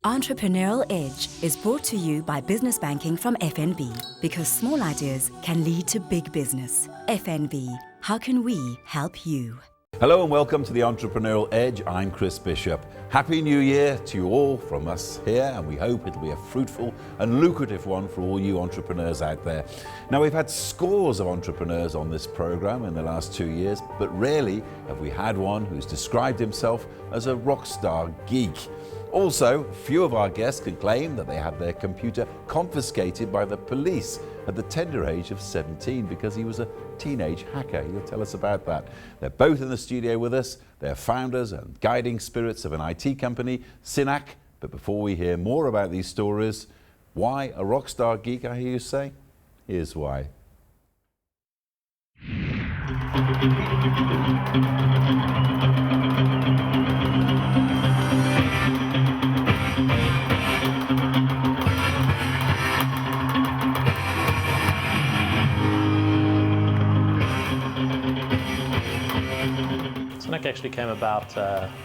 Entrepreneurial Edge is brought to you by Business Banking from FNB, because small ideas can lead to big business. FNB, how can we help you? Hello and welcome to the Entrepreneurial Edge. I'm Chris Bishop. Happy New Year to you all from us here, and we hope it'll be a fruitful and lucrative one for all you entrepreneurs out there. Now, we've had scores of entrepreneurs on this program in the last 2 years, but rarely have we had one who's described himself as a rock star geek. Also, few of our guests can claim that they had their computer confiscated by the police at the tender age of 17 because he was a teenage hacker. He'll tell us about that. They're both in the studio with us. They're founders and guiding spirits of an IT company, Synaq. But before we hear more about these stories, why a rock star geek, I hear you say? Here's why. Synaq actually came about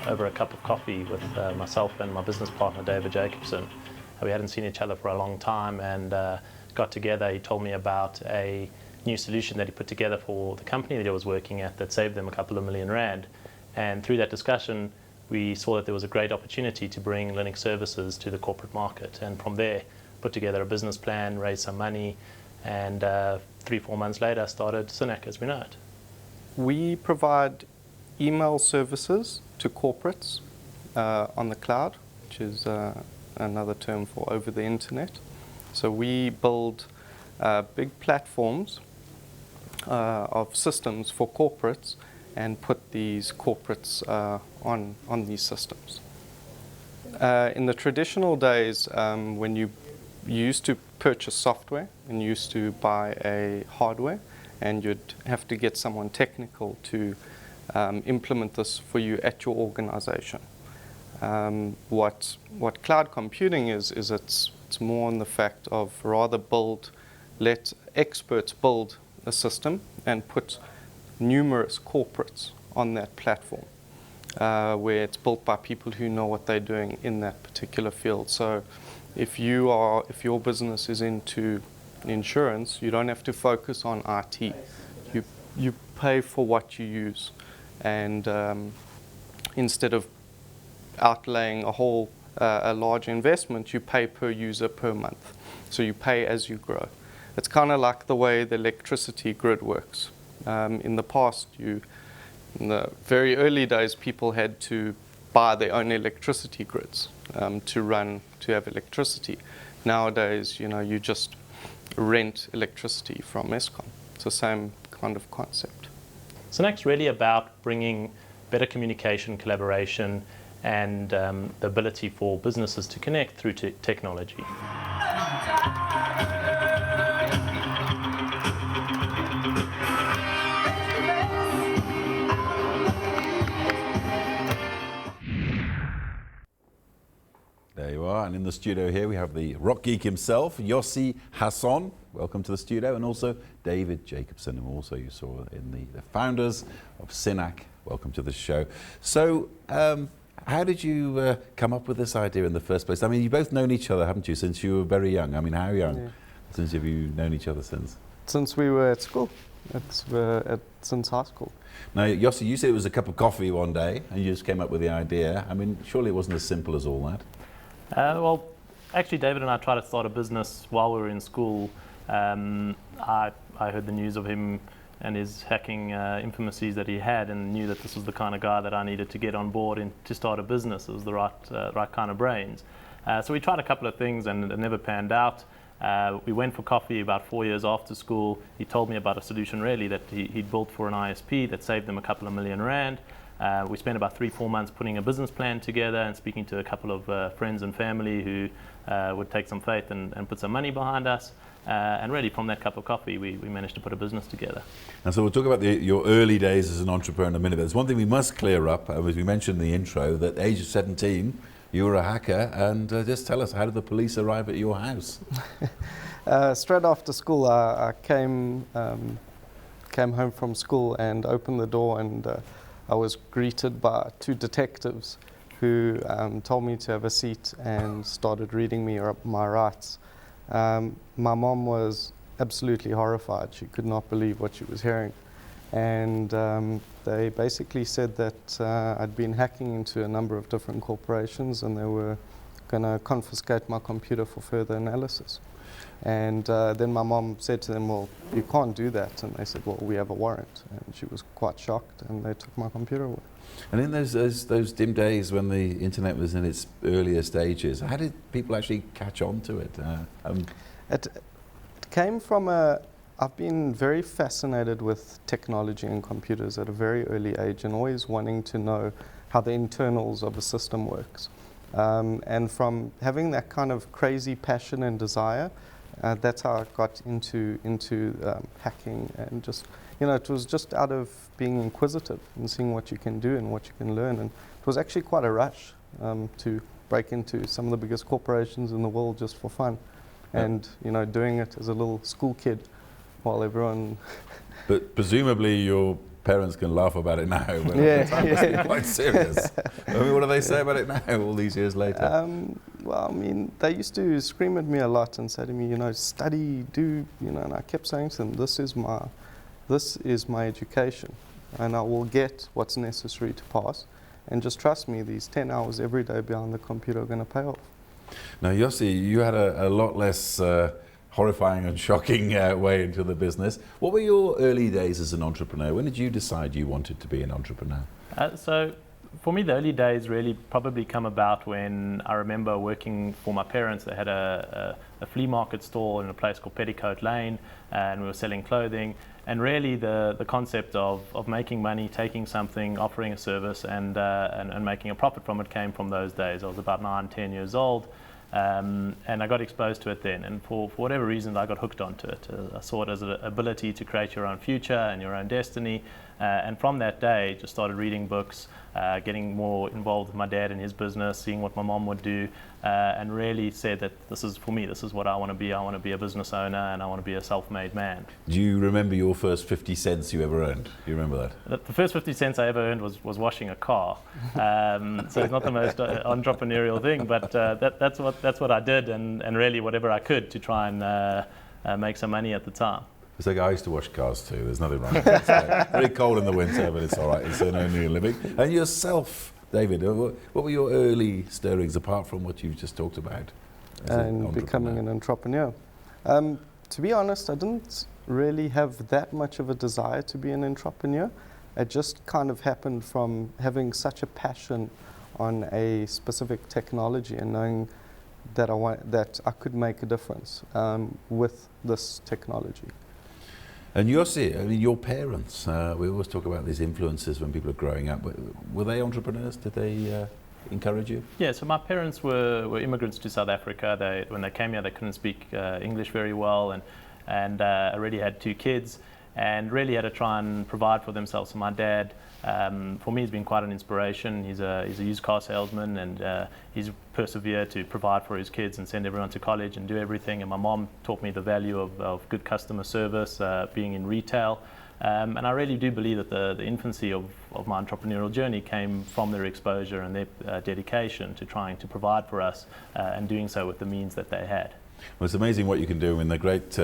over a cup of coffee with myself and my business partner, Jacobson. We hadn't seen each other for a long time and got together. He told me about a new solution that he put together for the company that he was working at that saved them a couple of million rand. And through that discussion, we saw that there was a great opportunity to bring Linux services to the corporate market. And from there, put together a business plan, raised some money, and 3-4 months later, started Synaq as we know it. We provide email services to corporates on the cloud, which is another term for over the internet. So we build big platforms of systems for corporates and put these corporates on these systems. In the traditional days, when you used to purchase software and you used to buy a hardware, and you'd have to get someone technical to implement this for you at your organization. What cloud computing is it's more on the fact of rather let experts build a system and put numerous corporates on that platform, where it's built by people who know what they're doing in that particular field. So if your business is into insurance, you don't have to focus on IT. You pay for what you use, and instead of outlaying a large investment, you pay per user per month. So you pay as you grow. It's kind of like the way the electricity grid works. In the past, in the very early days, people had to buy their own electricity grids to have electricity. Nowadays, you just rent electricity from Eskom. It's the same kind of concept. Synaq's really about bringing better communication, collaboration, and the ability for businesses to connect through technology. There you are, and in the studio here we have the rock geek himself, Yossi Hasson. Welcome to the studio, and also David Jacobson, who also you saw in the founders of Synaq. Welcome to the show. So, how did you come up with this idea in the first place? I mean, you've both known each other, haven't you, since you were very young? I mean, how young? Yeah. Since have you known each other since? Since we were at school, since high school. Now, Yossi, you said it was a cup of coffee one day, and you just came up with the idea. I mean, surely it wasn't as simple as all that. Well, actually, David and I tried to start a business while we were in school. I heard the news of him and his hacking infamousies that he had, and knew that this was the kind of guy that I needed to get on board and to start a business. It was the right kind of brains. So we tried a couple of things, and it never panned out. We went for coffee about 4 years after school. He told me about a solution really that he'd built for an ISP that saved them a couple of million rand. We spent about 3-4 months putting a business plan together and speaking to a couple of friends and family who would take some faith and put some money behind us. And really from that cup of coffee, we managed to put a business together. And so we'll talk about your early days as an entrepreneur in a minute. But there's one thing we must clear up, as we mentioned in the intro, that at the age of 17, you were a hacker. And just tell us, how did the police arrive at your house? Straight after school, I came home from school and opened the door, and I was greeted by 2 detectives who told me to have a seat and started reading me my rights. My mom was absolutely horrified. She could not believe what she was hearing. And they basically said that I'd been hacking into a number of different corporations and they were going to confiscate my computer for further analysis. And then my mom said to them, well, you can't do that. And they said, well, we have a warrant. And she was quite shocked and they took my computer away. And in those dim days when the internet was in its earlier stages, how did people actually catch on to it? It came from I've been very fascinated with technology and computers at a very early age and always wanting to know how the internals of a system works. And from having that kind of crazy passion and desire, that's how I got into hacking, and just, you know, it was just out of being inquisitive and seeing what you can do and what you can learn. And it was actually quite a rush to break into some of the biggest corporations in the world just for fun. And, you know, doing it as a little school kid while everyone... But presumably your parents can laugh about it now, but at the time it was quite serious. I mean, what do they say about it now, all these years later? Well, I mean, they used to scream at me a lot and say to me, you know, study, do, you know, and I kept saying to them, this is my education, and I will get what's necessary to pass, and just trust me, these 10 hours every day behind the computer are going to pay off. Now, Yossi, you had a lot less horrifying and shocking way into the business. What were your early days as an entrepreneur? When did you decide you wanted to be an entrepreneur? So for me, the early days really probably come about when I remember working for my parents. They had a flea market stall in a place called Petticoat Lane, and we were selling clothing. And really the concept of making money, taking something, offering a service, and making a profit from it came from those days. I was about 9, 10 years old. And I got exposed to it then, and for whatever reason I got hooked onto it. I saw it as an ability to create your own future and your own destiny, and from that day just started reading books, getting more involved with my dad in his business, seeing what my mom would do, and really said that this is for me, this is what I want to be. I want to be a business owner and I want to be a self-made man. Do you remember your first 50 cents you ever earned? Do you remember that? The first 50 cents I ever earned was washing a car. So it's not the most entrepreneurial thing, but that's what I did, and really whatever I could to try and make some money at the time. It's like I used to wash cars too. There's nothing wrong with it. It's very cold in the winter, but it's all right. It's an earning a living. And yourself, David, what were your early stirrings apart from what you've just talked about? And becoming an entrepreneur. To be honest, I didn't really have that much of a desire to be an entrepreneur. It just kind of happened from having such a passion on a specific technology and knowing that I could make a difference with this technology. And Yossi, I mean, your parents, we always talk about these influences when people are growing up. Were they entrepreneurs? Did they encourage you? Yeah, so my parents were immigrants to South Africa. When they came here, they couldn't speak English very well, and already had 2 kids, and really had to try and provide for themselves. So my dad, for me, has been quite an inspiration. He's a used car salesman, and he's persevered to provide for his kids and send everyone to college and do everything. And my mom taught me the value of good customer service, being in retail. And I really do believe that the infancy of my entrepreneurial journey came from their exposure and their dedication to trying to provide for us, and doing so with the means that they had. Well, it's amazing what you can do. I mean, the great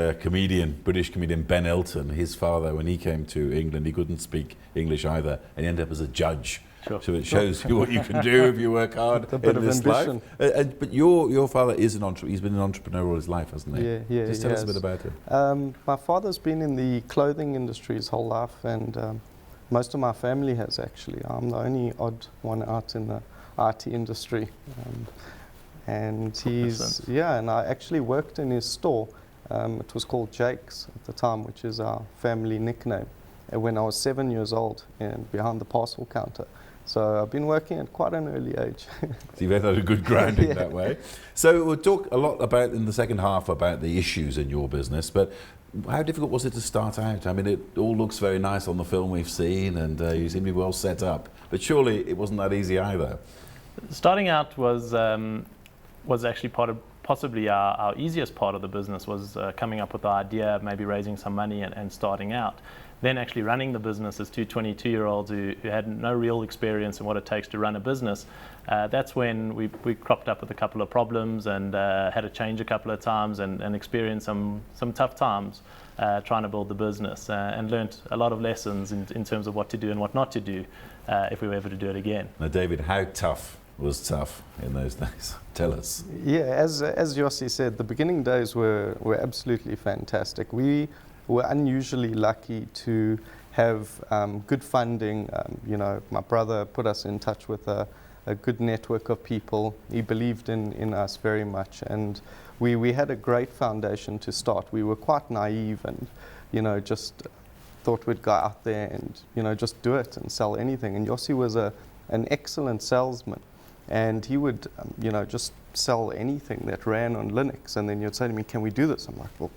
British comedian Ben Elton, his father, when he came to England, he couldn't speak English either, and he ended up as a judge. Sure. So it shows you what you can do if you work hard a bit in of this ambition. life. But your father is he's been an entrepreneur all his life, hasn't he? Yeah. Just tell us a bit about him. My father's been in the clothing industry his whole life, and most of my family has actually. I'm the only odd one out in the IT industry. And and I actually worked in his store. It was called Jake's at the time, which is our family nickname, when I was 7 years old and behind the parcel counter. So I've been working at quite an early age. So you've had a good grounding that way. So we'll talk a lot about in the second half about the issues in your business, but how difficult was it to start out? I mean, it all looks very nice on the film we've seen, and you seem to be well set up, but surely it wasn't that easy either. Starting out was actually part of possibly our easiest part of the business was coming up with the idea, maybe raising some money and starting out. Then actually running the business as two 22-year-olds who had no real experience in what it takes to run a business. That's when we cropped up with a couple of problems and had to change a couple of times and experienced some tough times trying to build the business and learnt a lot of lessons in terms of what to do and what not to do if we were ever to do it again. Now, David, how tough was tough in those days? Tell us. Yeah, as Yossi said, the beginning days were absolutely fantastic. We were unusually lucky to have good funding. You know, my brother put us in touch with a good network of people. He believed in us very much, and we had a great foundation to start. We were quite naive and, you know, just thought we'd go out there and, you know, just do it and sell anything. And Yossi was an excellent salesman, and he would, you know, just sell anything that ran on Linux. And then you'd say to me, "Can we do this?" I'm like, "Well,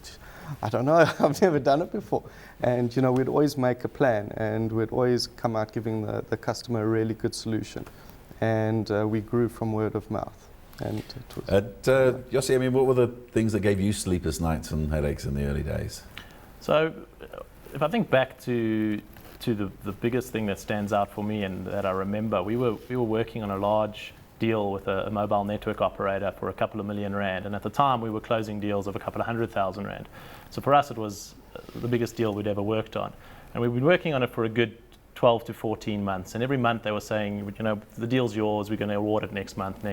I don't know, I've never done it before." And, you know, we'd always make a plan, and we'd always come out giving the customer a really good solution. And we grew from word of mouth. And it was, Yossi, I mean, what were the things that gave you sleepless nights and headaches in the early days? So if I think back to the biggest thing that stands out for me and that I remember, we were working on a large deal with a mobile network operator for a couple of million rand, and at the time we were closing deals of a couple of 100,000 rand. So for us it was the biggest deal we'd ever worked on, and we've been working on it for a good 12 to 14 months, and every month they were saying, you know, the deal's yours, we're going to award it next month.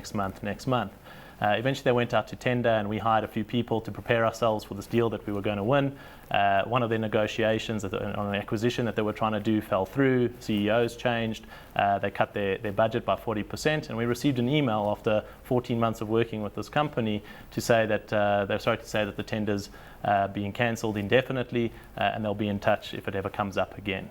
Eventually they went out to tender, and we hired a few people to prepare ourselves for this deal that we were going to win. One of their negotiations on an acquisition that they were trying to do fell through. CEOs changed. They cut their budget by 40%, and we received an email after 14 months of working with this company to say that they're sorry to say that the tender's being cancelled indefinitely, and they'll be in touch if it ever comes up again.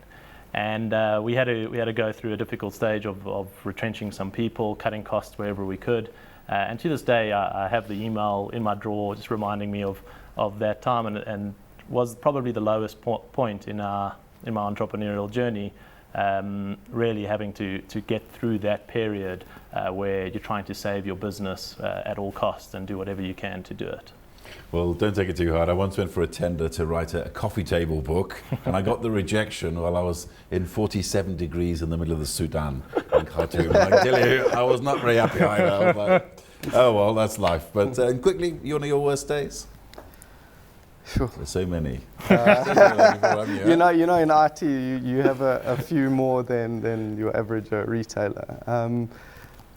And we had to go through a difficult stage of retrenching some people, cutting costs wherever we could. And to this day, I have the email in my drawer just reminding me of that time, and was probably the lowest point in my entrepreneurial journey, really having to get through that period where you're trying to save your business at all costs and do whatever you can to do it. Well, don't take it too hard. I once went for a tender to write a coffee table book, and I got the rejection while I was in 47 degrees in the middle of the Sudan in Khartoum. I can tell you, I was not very happy either. I was like, oh well, that's life. But quickly, you want your worst days? Sure. There's so many. You know, in IT, you have a few more than your average retailer.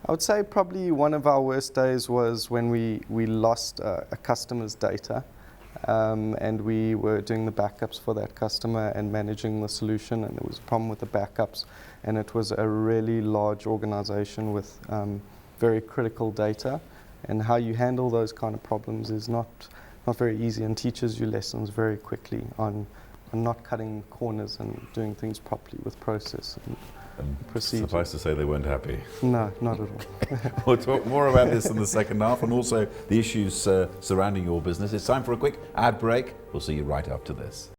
I would say probably one of our worst days was when we lost a customer's data, and we were doing the backups for that customer and managing the solution, and there was a problem with the backups, and it was a really large organization with very critical data, and how you handle those kind of problems is not very easy, and teaches you lessons very quickly on not cutting corners and doing things properly with process and procedure. Suffice to say, they weren't happy. No, not at all. We'll talk more about this in the second half, and also the issues surrounding your business. It's time for a quick ad break. We'll see you right after this.